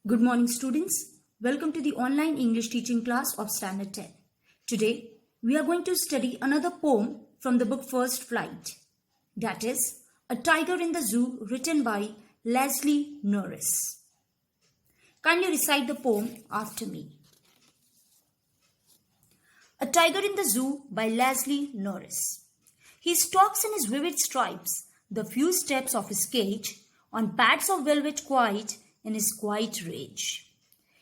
Good morning, students. Welcome to the online English teaching class of Standard 10. Today, we are going to study another poem from the book First Flight. That is, A Tiger in the Zoo, written by Leslie Norris. Kindly recite the poem after me. A Tiger in the Zoo by Leslie Norris. He stalks in his vivid stripes the few steps of his cage on pads of velvet quiet in his quiet rage.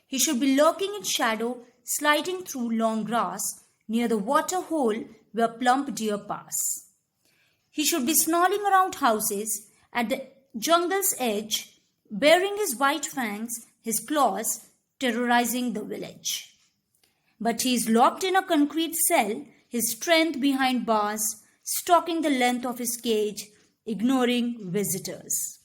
He should be lurking in shadow, sliding through long grass near the water hole where plump deer pass. He should be snarling around houses at the jungle's edge, baring his white fangs, his claws, terrorizing the village. But he is locked in a concrete cell, his strength behind bars, stalking the length of his cage, ignoring visitors.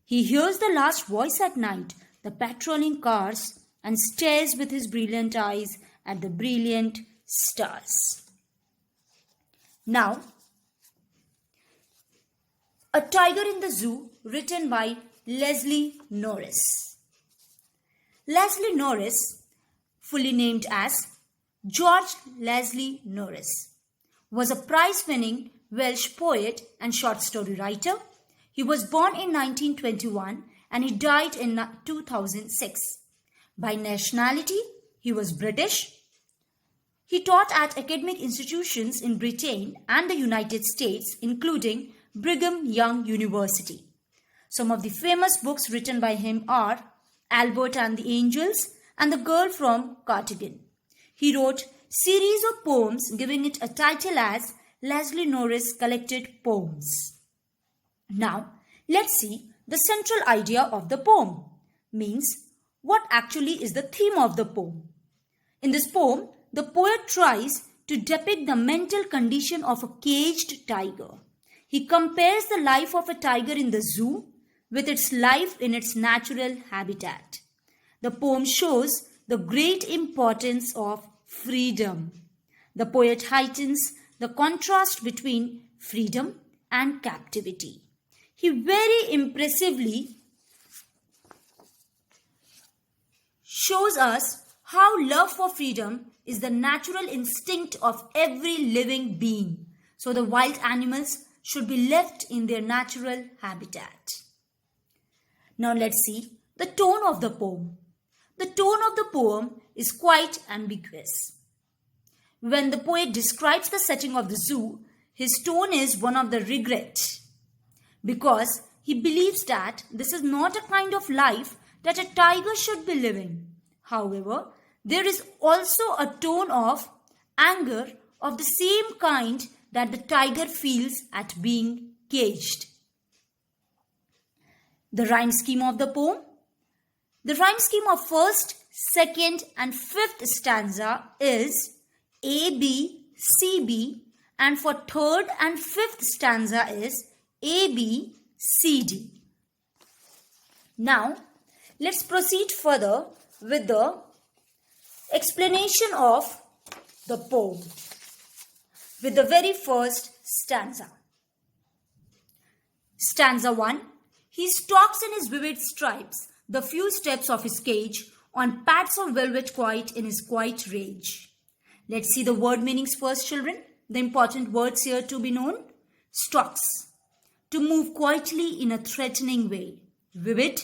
He hears the last voice at night, the patrolling cars, and stares with his brilliant eyes at the brilliant stars. Now, A Tiger in the Zoo, written by Leslie Norris. Leslie Norris, fully named as George Leslie Norris, was a prize-winning Welsh poet and short story writer. He was born in 1921 and he died in 2006. By nationality, he was British. He taught at academic institutions in Britain and the United States, including Brigham Young University. Some of the famous books written by him are Albert and the Angels and The Girl from Cardigan. He wrote series of poems, giving it a title as Leslie Norris Collected Poems. Now, let's see the central idea of the poem. Means, what actually is the theme of the poem? In this poem, the poet tries to depict the mental condition of a caged tiger. He compares the life of a tiger in the zoo with its life in its natural habitat. The poem shows the great importance of freedom. The poet heightens the contrast between freedom and captivity. He very impressively shows us how love for freedom is the natural instinct of every living being. So the wild animals should be left in their natural habitat. Now let's see the tone of the poem. The tone of the poem is quite ambiguous. When the poet describes the setting of the zoo, his tone is one of the regret, because he believes that this is not a kind of life that a tiger should be living. However, there is also a tone of anger of the same kind that the tiger feels at being caged. The rhyme scheme of the poem. The rhyme scheme of first, second and fifth stanza is A, B, C, B, and for third and fifth stanza is A, B, C, D. Now, let's proceed further with the explanation of the poem with the very first stanza. Stanza 1. He stalks in his vivid stripes the few steps of his cage on pads of velvet quiet in his quiet rage. Let's see the word meanings first, children. The important words here to be known. Stalks. To move quietly in a threatening way. Vivid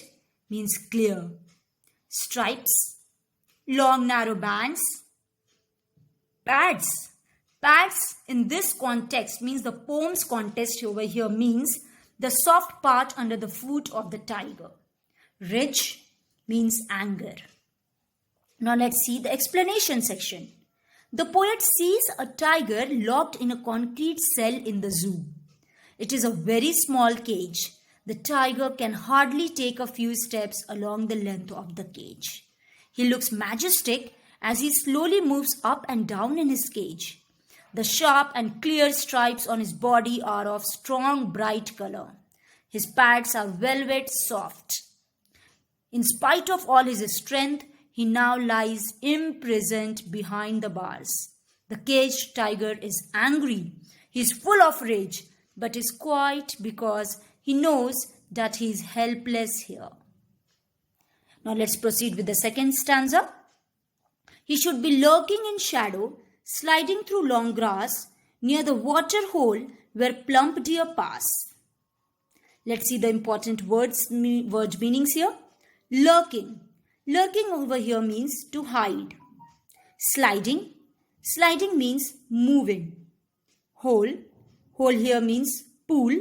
means clear. Stripes. Long narrow bands. Pads. Pads in this context means the poem's context over here means the soft part under the foot of the tiger. Rage means anger. Now let's see the explanation section. The poet sees a tiger locked in a concrete cell in the zoo. It is a very small cage. The tiger can hardly take a few steps along the length of the cage. He looks majestic as he slowly moves up and down in his cage. The sharp and clear stripes on his body are of strong bright color. His pads are velvet soft. In spite of all his strength, he now lies imprisoned behind the bars. The caged tiger is angry. He is full of rage, but is quiet because he knows that he is helpless here. Now let's proceed with the second stanza. He should be lurking in shadow, sliding through long grass, near the water hole where plump deer pass. Let's see the important word meanings here. Lurking. Lurking over here means to hide. Sliding. Sliding means moving. Hole. Hole here means pool.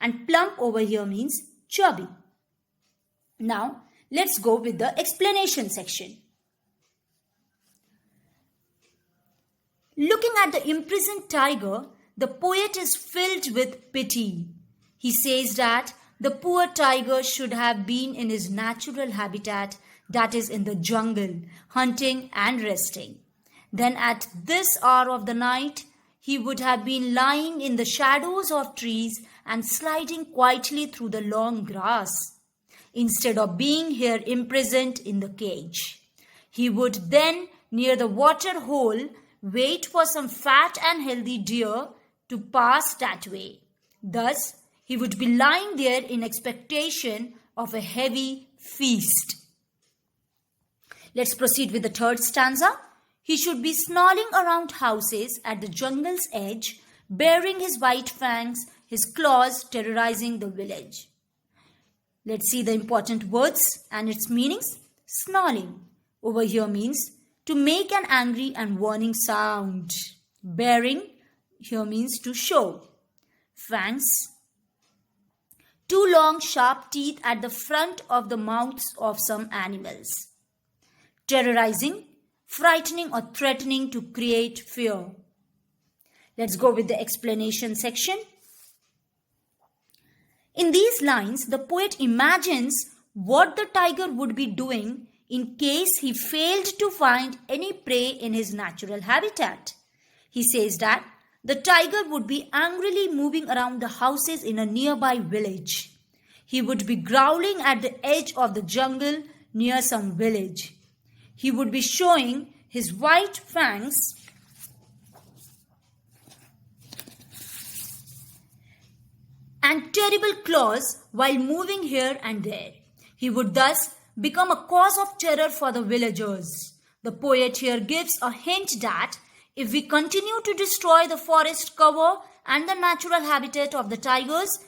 And plump over here means chubby. Now, let's go with the explanation section. Looking at the imprisoned tiger, the poet is filled with pity. He says that the poor tiger should have been in his natural habitat, that is in the jungle, hunting and resting. Then at this hour of the night, he would have been lying in the shadows of trees and sliding quietly through the long grass, instead of being here imprisoned in the cage. He would then, near the water hole, wait for some fat and healthy deer to pass that way. Thus, he would be lying there in expectation of a heavy feast. Let's proceed with the third stanza. He should be snarling around houses at the jungle's edge, baring his white fangs, his claws terrorizing the village. Let's see the important words and its meanings. Snarling over here means to make an angry and warning sound. Baring here means to show. Fangs. Two long sharp teeth at the front of the mouths of some animals. Terrorizing, frightening or threatening to create fear. Let's go with the explanation section. In these lines, the poet imagines what the tiger would be doing in case he failed to find any prey in his natural habitat. He says that the tiger would be angrily moving around the houses in a nearby village. He would be growling at the edge of the jungle near some village. He would be showing his white fangs and terrible claws while moving here and there. He would thus become a cause of terror for the villagers. The poet here gives a hint that if we continue to destroy the forest cover and the natural habitat of the tigers,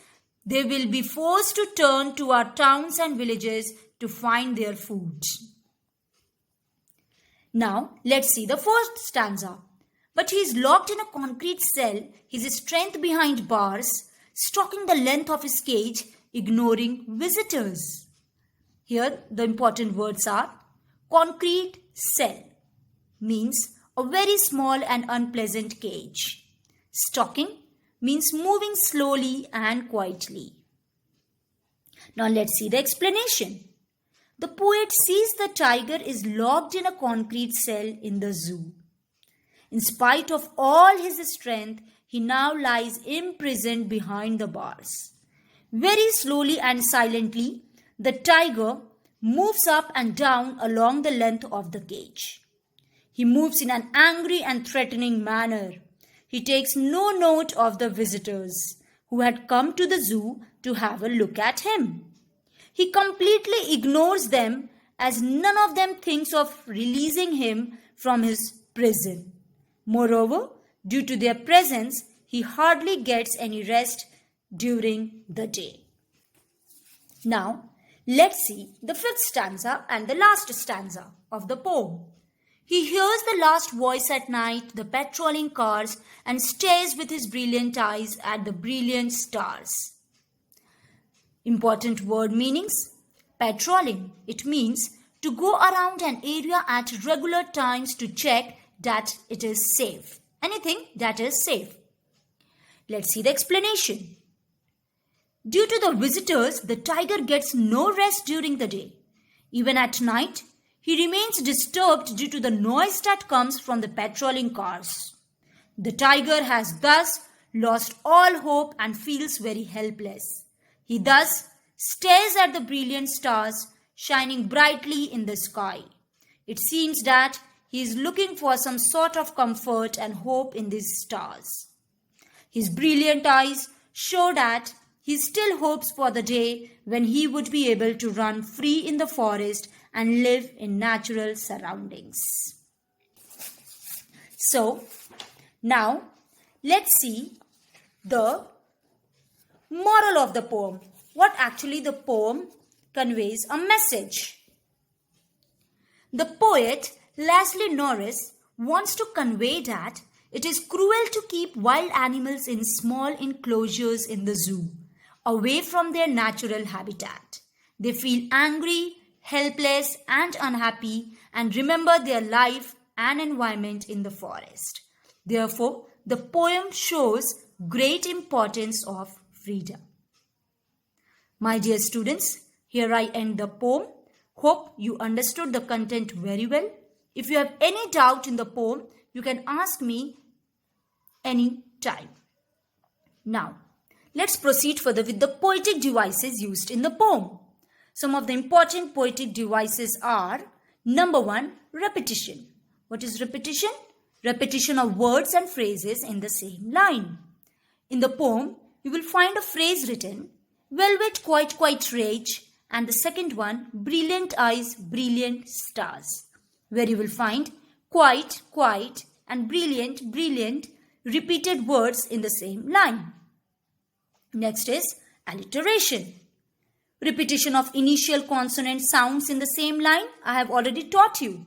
they will be forced to turn to our towns and villages to find their food. Now, let's see the fourth stanza. But he is locked in a concrete cell, his strength behind bars, stalking the length of his cage, ignoring visitors. Here, the important words are concrete cell, means a very small and unpleasant cage. Stalking means moving slowly and quietly. Now, let's see the explanation. The poet sees the tiger is locked in a concrete cell in the zoo. In spite of all his strength, he now lies imprisoned behind the bars. Very slowly and silently, the tiger moves up and down along the length of the cage. He moves in an angry and threatening manner. He takes no note of the visitors who had come to the zoo to have a look at him. He completely ignores them as none of them thinks of releasing him from his prison. Moreover, due to their presence, he hardly gets any rest during the day. Now, let's see the fifth stanza and the last stanza of the poem. He hears the last voice at night, the patrolling cars, and stares with his brilliant eyes at the brilliant stars. Important word meanings. Patrolling. It means to go around an area at regular times to check that it is safe. Anything that is safe. Let's see the explanation. Due to the visitors, the tiger gets no rest during the day. Even at night, he remains disturbed due to the noise that comes from the patrolling cars. The tiger has thus lost all hope and feels very helpless. He thus stares at the brilliant stars shining brightly in the sky. It seems that he is looking for some sort of comfort and hope in these stars. His brilliant eyes show that he still hopes for the day when he would be able to run free in the forest and live in natural surroundings. So, now let's see the moral of the poem. What actually the poem conveys a message. The poet Leslie Norris wants to convey that it is cruel to keep wild animals in small enclosures in the zoo, away from their natural habitat. They feel angry, helpless, and unhappy and remember their life and environment in the forest. Therefore, the poem shows great importance of freedom. My dear students, here I end the poem. Hope you understood the content very well. If you have any doubt in the poem, you can ask me any time. Now, let's proceed further with the poetic devices used in the poem. Some of the important poetic devices are: number 1, repetition. What is repetition? Repetition of words and phrases in the same line. In the poem, you will find a phrase written, velvet quite rage, and the second one, brilliant eyes, brilliant stars, where you will find quite and brilliant repeated words in the same line. Next is alliteration. Repetition of initial consonant sounds in the same line. I have already taught you.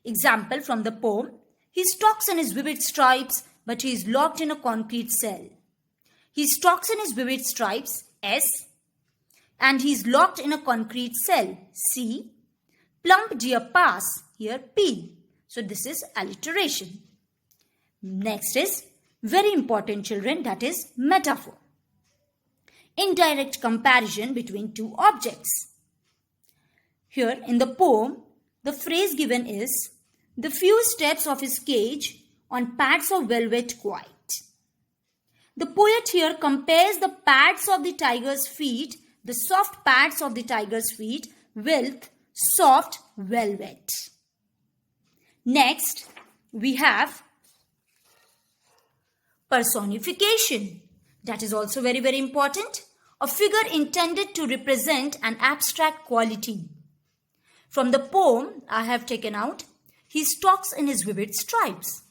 Example from the poem: he stalks in his vivid stripes, but he is locked in a concrete cell. He stalks in his vivid stripes, S, and he is locked in a concrete cell, C. Plump deer pass, here P. So this is alliteration. Next is very important, children, that is metaphor. Indirect comparison between two objects. Here in the poem, the phrase given is, the few steps of his cage on pads of velvet quiet. The poet here compares the pads of the tiger's feet, the soft pads of the tiger's feet, with soft velvet. Next, we have personification. That is also very important. A figure intended to represent an abstract quality. From the poem, I have taken out, he stalks in his vivid stripes.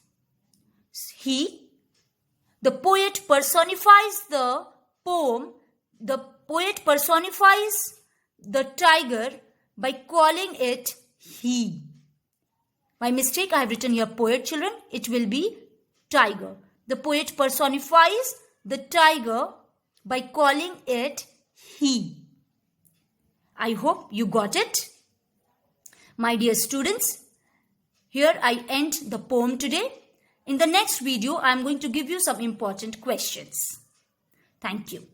The poet personifies the poem. The poet personifies the tiger by calling it he. By mistake, I have written here poet, children. It will be tiger. The poet personifies the tiger by calling it he. I hope you got it. My dear students, here I end the poem today. In the next video, I am going to give you some important questions. Thank you.